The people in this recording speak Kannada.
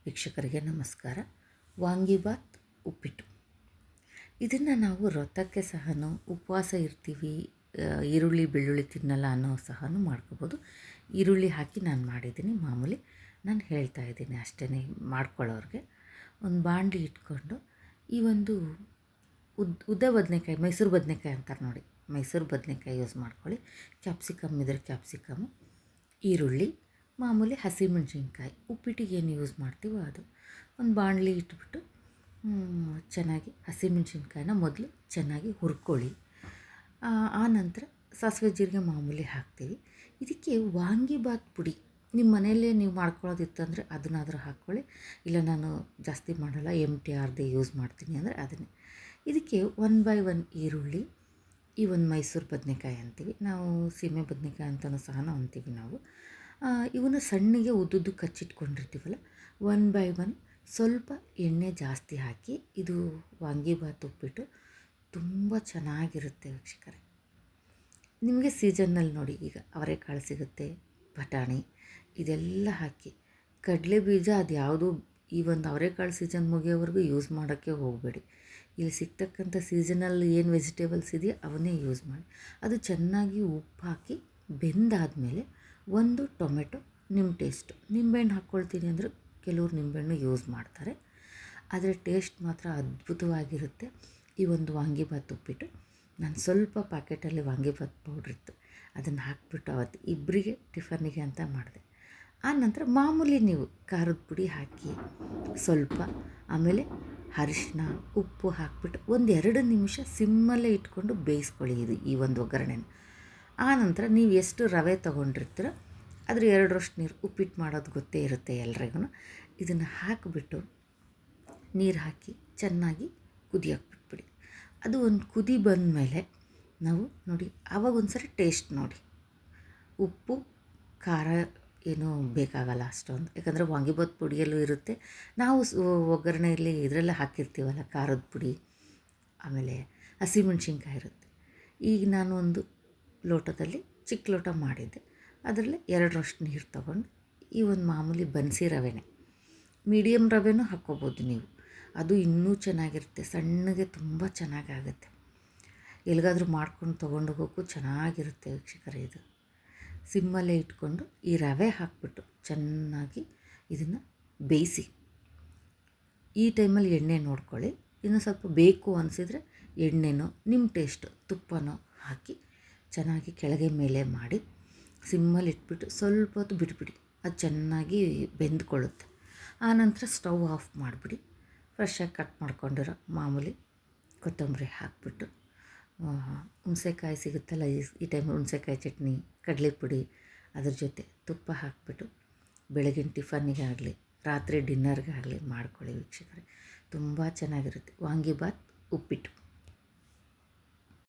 ವೀಕ್ಷಕರಿಗೆ ನಮಸ್ಕಾರ. ವಾಂಗಿಬಾತ್ ಉಪ್ಪಿಟ್ಟು, ಇದನ್ನು ನಾವು ವ್ರತಕ್ಕೆ ಸಹ ಉಪವಾಸ ಇರ್ತೀವಿ, ಈರುಳ್ಳಿ ಬೆಳ್ಳುಳ್ಳಿ ತಿನ್ನಲ್ಲ ಅನ್ನೋ ಸಹ ಮಾಡ್ಕೋಬೋದು. ಈರುಳ್ಳಿ ಹಾಕಿ ನಾನು ಮಾಡಿದ್ದೀನಿ, ಮಾಮೂಲಿ ನಾನು ಹೇಳ್ತಾ ಇದ್ದೀನಿ ಅಷ್ಟೇ. ಮಾಡ್ಕೊಳ್ಳೋರಿಗೆ ಒಂದು ಬಾಣಲಿ ಇಟ್ಕೊಂಡು ಈ ಒಂದು ಉದ್ದ ಬದನೆಕಾಯಿ, ಮೈಸೂರು ಬದನೆಕಾಯಿ ಅಂತಾರೆ ನೋಡಿ, ಮೈಸೂರು ಬದನೆಕಾಯಿ ಯೂಸ್ ಮಾಡ್ಕೊಳ್ಳಿ. ಕ್ಯಾಪ್ಸಿಕಮ್ ಇದ್ರೆ ಕ್ಯಾಪ್ಸಿಕಮ್ಮು, ಈರುಳ್ಳಿ, ಮಾಮೂಲಿ ಹಸಿಮೆಣ್ಸಿನ್ಕಾಯಿ, ಉಪ್ಪಿಟ್ಟಿಗೆ ಏನು ಯೂಸ್ ಮಾಡ್ತೀವೋ ಅದು. ಒಂದು ಬಾಣಲಿ ಇಟ್ಬಿಟ್ಟು ಚೆನ್ನಾಗಿ ಹಸಿಮೆಣ್ಸಿನ್ಕಾಯಿನ ಮೊದಲು ಚೆನ್ನಾಗಿ ಹುರ್ಕೊಳ್ಳಿ. ಆನಂತರ ಸಾಸಿವೆ ಜೀರಿಗೆ ಮಾಮೂಲಿ ಹಾಕ್ತೀವಿ. ಇದಕ್ಕೆ ವಾಂಗಿಬಾತ್ ಪುಡಿ ನಿಮ್ಮ ಮನೆಯಲ್ಲೇ ನೀವು ಮಾಡ್ಕೊಳ್ಳೋದಿತ್ತಂದರೆ ಅದನ್ನಾದರೂ ಹಾಕ್ಕೊಳ್ಳಿ. ಇಲ್ಲ ನಾನು ಜಾಸ್ತಿ ಮಾಡಲ್ಲ, MTRದೇ ಯೂಸ್ ಮಾಡ್ತೀನಿ ಅಂದರೆ ಅದನ್ನೇ. ಇದಕ್ಕೆ 1/1 ಈರುಳ್ಳಿ, ಈ ಒಂದು ಮೈಸೂರು ಬದನೆಕಾಯಿ ಅಂತೀವಿ ನಾವು, ಸೀಮೆ ಬದನೆಕಾಯಿ ಅಂತಲೂ ಸಹ ಅಂತೀವಿ ನಾವು. ಇವನ್ನ ಸಣ್ಣಗೆ ಉದ್ದುದ್ದು ಕಚ್ಚಿಟ್ಕೊಂಡಿರ್ತೀವಲ್ಲ, 1/1 ಸ್ವಲ್ಪ ಎಣ್ಣೆ ಜಾಸ್ತಿ ಹಾಕಿ. ಇದು ವಾಂಗಿಬಾತ್ ಉಪ್ಪಿಟ್ಟು ತುಂಬ ಚೆನ್ನಾಗಿರುತ್ತೆ ವೀಕ್ಷಕರೇ. ನಿಮಗೆ ಸೀಸನ್ನಲ್ಲಿ ನೋಡಿ, ಈಗ ಅವರೆಕಾಳು ಸಿಗುತ್ತೆ, ಬಟಾಣಿ, ಇದೆಲ್ಲ ಹಾಕಿ. ಕಡಲೆ ಬೀಜ ಅದು ಯಾವುದು ಈ ಒಂದು ಅವರೆಕಾಳು ಸೀಸನ್ ಮುಗಿಯೋವರೆಗೂ ಯೂಸ್ ಮಾಡೋಕ್ಕೆ ಹೋಗಬೇಡಿ. ಇಲ್ಲಿ ಸಿಗ್ತಕ್ಕಂಥ ಸೀಸನಲ್ಲಿ ಏನು ವೆಜಿಟೇಬಲ್ಸ್ ಇದೆಯೋ ಅವನ್ನೇ ಯೂಸ್ ಮಾಡಿ. ಅದು ಚೆನ್ನಾಗಿ ಉಪ್ಪು ಹಾಕಿ ಬೆಂದಾದಮೇಲೆ ಒಂದು ಟೊಮೆಟೊ, ನಿಮ್ಮ ಟೇಸ್ಟು, ನಿಂಬೆಹಣ್ಣು ಹಾಕ್ಕೊಳ್ತೀನಿ ಅಂದರೆ ಕೆಲವ್ರು ನಿಂಬೆಹಣ್ಣು ಯೂಸ್ ಮಾಡ್ತಾರೆ, ಆದರೆ ಟೇಸ್ಟ್ ಮಾತ್ರ ಅದ್ಭುತವಾಗಿರುತ್ತೆ ಈ ಒಂದು ವಾಂಗಿಬಾತ್ ಉಪ್ಪಿಟ್ಟು. ನಾನು ಸ್ವಲ್ಪ ಪ್ಯಾಕೆಟಲ್ಲಿ ವಾಂಗಿಬಾತ್ ಪೌಡ್ರಿತ್ತು, ಅದನ್ನು ಹಾಕಿಬಿಟ್ಟು ಅವತ್ತು ಇಬ್ಬರಿಗೆ ಟಿಫನ್ನಿಗೆ ಅಂತ ಮಾಡಿದೆ. ಆನಂತರ ಮಾಮೂಲಿ ನೀವು ಖಾರದ ಪುಡಿ ಹಾಕಿ ಸ್ವಲ್ಪ, ಆಮೇಲೆ ಅರಿಶಿನ, ಉಪ್ಪು ಹಾಕಿಬಿಟ್ಟು 1-2 ನಿಮಿಷ ಸಿಮ್ಮಲ್ಲೇ ಇಟ್ಕೊಂಡು ಬೇಯಿಸ್ಕೊಳ್ಳಿ ಈ ಒಂದು ಒಗ್ಗರಣೆನ. ಆನಂತರ ನೀವು ಎಷ್ಟು ರವೆ ತೊಗೊಂಡಿರ್ತೀರೋ ಅದ್ರ 2ರಷ್ಟು ನೀರು, ಉಪ್ಪಿಟ್ಟು ಮಾಡೋದು ಗೊತ್ತೇ ಇರುತ್ತೆ ಎಲ್ರಿಗೂ. ಇದನ್ನು ಹಾಕಿಬಿಟ್ಟು ನೀರು ಹಾಕಿ ಚೆನ್ನಾಗಿ ಕುದಿಯೋಕೆ ಬಿಟ್ಬಿಡಿ. ಅದು ಒಂದು ಕುದಿ ಬಂದಮೇಲೆ ನಾವು ನೋಡಿ, ಆವಾಗ ಒಂದು ಸರಿ ಟೇಸ್ಟ್ ನೋಡಿ, ಉಪ್ಪು ಖಾರ ಏನೂ ಬೇಕಾಗಲ್ಲ ಅಷ್ಟೊಂದು, ಯಾಕಂದರೆ ವಾಂಗಿಬಾತ್ ಪುಡಿಯಲ್ಲೂ ಇರುತ್ತೆ, ನಾವು ಒಗ್ಗರಣೆಯಲ್ಲಿ ಇದರೆಲ್ಲ ಹಾಕಿರ್ತೀವಲ್ಲ ಖಾರದ ಪುಡಿ, ಆಮೇಲೆ ಹಸಿಮೆಣ್ಸಿನ್ಕಾಯಿ ಇರುತ್ತೆ. ಈಗ ನಾನು ಒಂದು ಲೋಟದಲ್ಲಿ, ಚಿಕ್ಕ ಲೋಟ ಮಾಡಿದ್ದೆ, ಅದರಲ್ಲಿ 2ರಷ್ಟು ನೀರು ತೊಗೊಂಡು ಈ ಒಂದು ಮಾಮೂಲಿ ಬನ್ಸಿ ರವೆನೇ, ಮೀಡಿಯಮ್ ರವೆನೂ ಹಾಕ್ಕೋಬೋದು ನೀವು, ಅದು ಇನ್ನೂ ಚೆನ್ನಾಗಿರುತ್ತೆ, ಸಣ್ಣಗೆ ತುಂಬ ಚೆನ್ನಾಗಾಗುತ್ತೆ. ಎಲ್ಲಿಗಾದರೂ ಮಾಡ್ಕೊಂಡು ತೊಗೊಂಡೋಗೋಕ್ಕೂ ಚೆನ್ನಾಗಿರುತ್ತೆ ವೀಕ್ಷಕರೇ. ಇದು ಸಿಮ್ಮಲ್ಲೇ ಇಟ್ಕೊಂಡು ಈ ರವೆ ಹಾಕಿಬಿಟ್ಟು ಚೆನ್ನಾಗಿ ಇದನ್ನು ಬೇಯಿಸಿ. ಈ ಟೈಮಲ್ಲಿ ಎಣ್ಣೆ ನೋಡ್ಕೊಳ್ಳಿ, ಇನ್ನು ಸ್ವಲ್ಪ ಬೇಕು ಅನಿಸಿದರೆ ಎಣ್ಣೆನೋ ನಿಮ್ಮ ಟೇಸ್ಟು ತುಪ್ಪನೋ ಹಾಕಿ ಚೆನ್ನಾಗಿ ಕೆಳಗೆ ಮೇಲೆ ಮಾಡಿ ಸಿಮ್ಮಲ್ಲಿ ಇಟ್ಬಿಟ್ಟು ಸ್ವಲ್ಪ ಹೊತ್ತು ಬಿಟ್ಬಿಡಿ, ಅದು ಚೆನ್ನಾಗಿ ಬೆಂದ್ಕೊಳ್ಳುತ್ತೆ. ಆನಂತರ ಸ್ಟವ್ ಆಫ್ ಮಾಡಿಬಿಡಿ. ಫ್ರೆಶ್ಶಾಗಿ ಕಟ್ ಮಾಡ್ಕೊಂಡಿರೋ ಮಾಮೂಲಿ ಕೊತ್ತಂಬರಿ ಹಾಕಿಬಿಟ್ಟು, ಹುಣಸೆಕಾಯಿ ಸಿಗುತ್ತಲ್ಲ ಈ ಟೈಮಲ್ಲಿ ಹುಣಸೆಕಾಯಿ ಚಟ್ನಿ, ಕಡಲೆ ಪುಡಿ, ಅದ್ರ ಜೊತೆ ತುಪ್ಪ ಹಾಕಿಬಿಟ್ಟು ಬೆಳಗಿನ ಟಿಫನ್ನಿಗಾಗಲಿ ರಾತ್ರಿ ಡಿನ್ನರ್ಗಾಗಲಿ ಮಾಡ್ಕೊಳ್ಳಿ ವೀಕ್ಷಕರೇ, ತುಂಬ ಚೆನ್ನಾಗಿರುತ್ತೆ ವಾಂಗಿಬಾತ್ ಉಪ್ಪಿಟ್ಟು.